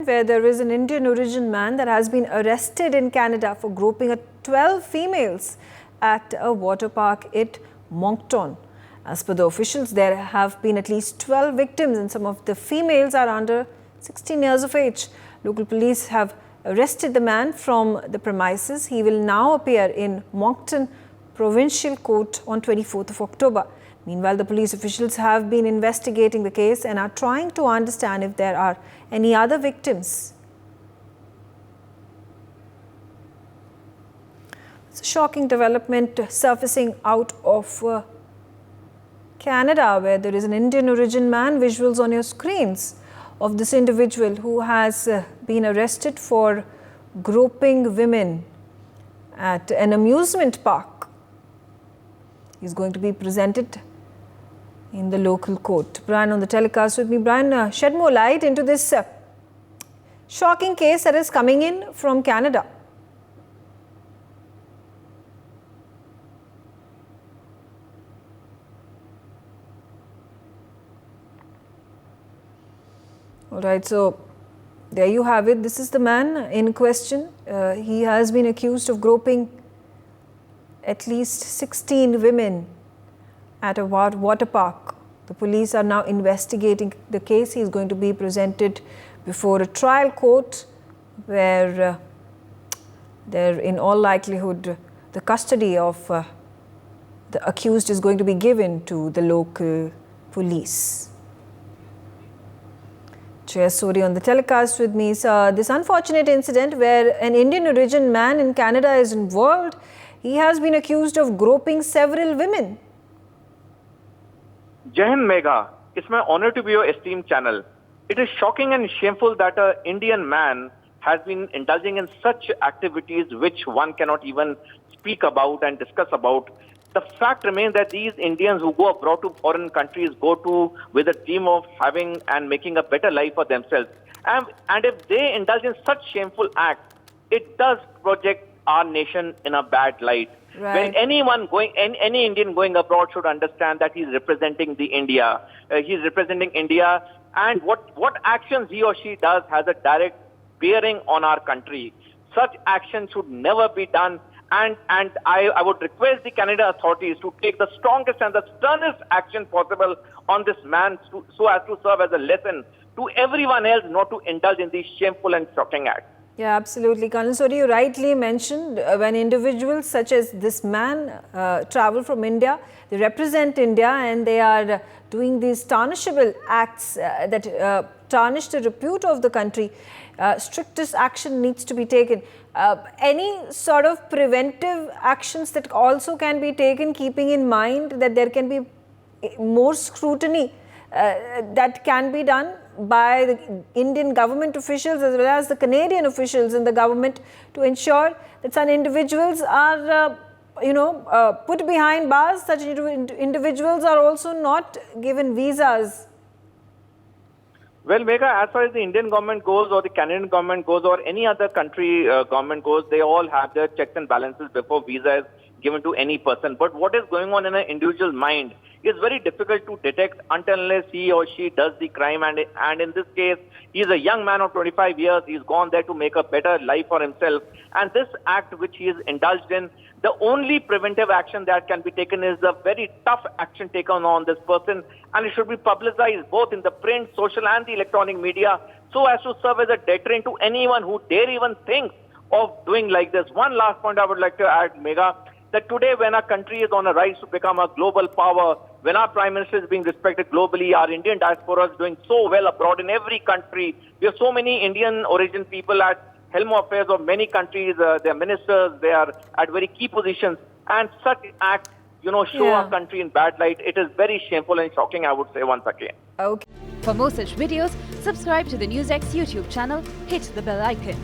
where there is an Indian origin man that has been arrested in Canada for groping 12 females at a water park at Moncton. As per the officials, there have been at least 12 victims and some of the females are under 16 years of age. Local police have arrested the man from the premises. He will now appear in Moncton Provincial Court on 24th of October. Meanwhile, the police officials have been investigating the case and are trying to understand if there are any other victims. It's a shocking development surfacing out of Canada, where there is an Indian origin man. Visuals on your screens of this individual who has been arrested for groping women at an amusement park. He's going to be presented in the local court. Brian on the telecast with me. Brian, shed more light into this shocking case that is coming in from Canada. All right, so there you have it. This is the man in question. He has been accused of groping at least 16 women at a water park. The police are now investigating the case. He is going to be presented before a trial court where in all likelihood the custody of the accused is going to be given to the local police. Chair Sori on the telecast with me. So this unfortunate incident where an Indian origin man in Canada is involved. He has been accused of groping several women. Jai Hind, Megha. It's my honor to be your esteemed channel. It is shocking and shameful that an Indian man has been indulging in such activities which one cannot even speak about and discuss about. The fact remains that these Indians who go abroad to foreign countries go to with a dream of having and making a better life for themselves. And if they indulge in such shameful acts, it does project our nation in a bad light. Right. When any Indian going abroad should understand that he's representing the India. He's representing India, and what actions he or she does has a direct bearing on our country. Such actions should never be done. And I would request the Canada authorities to take the strongest and the sternest action possible on this man so as to serve as a lesson to everyone else not to indulge in these shameful and shocking acts. Yeah, absolutely. Colonel Sori, you rightly mentioned when individuals such as this man travel from India, they represent India and they are doing these tarnishable acts that tarnish the repute of the country. Strictest action needs to be taken. Any sort of preventive actions that also can be taken, keeping in mind that there can be more scrutiny that can be done by the Indian government officials as well as the Canadian officials in the government to ensure that some individuals are put behind bars. Such individuals are also not given visas. Well, Megha, as far as the Indian government goes or the Canadian government goes or any other country government goes, they all have their checks and balances before visa is given to any person. But what is going on in an individual's mind is very difficult to detect until unless he or she does the crime. And in this case, he is a young man of 25 years. He's gone there to make a better life for himself. And this act which he is indulged in, the only preventive action that can be taken is a very tough action taken on this person. And it should be publicized both in the print, social and the electronic media so as to serve as a deterrent to anyone who dare even think of doing like this. One last point I would like to add, Megha, that today when our country is on a rise to become a global power, when our Prime Minister is being respected globally, our Indian diaspora is doing so well abroad in every country. We have so many Indian origin people at helm affairs of many countries. They are ministers, they are at very key positions. And such acts, show our country in bad light. It is very shameful and shocking, I would say once again. Okay. For more such videos, subscribe to the NewsX YouTube channel, hit the bell icon.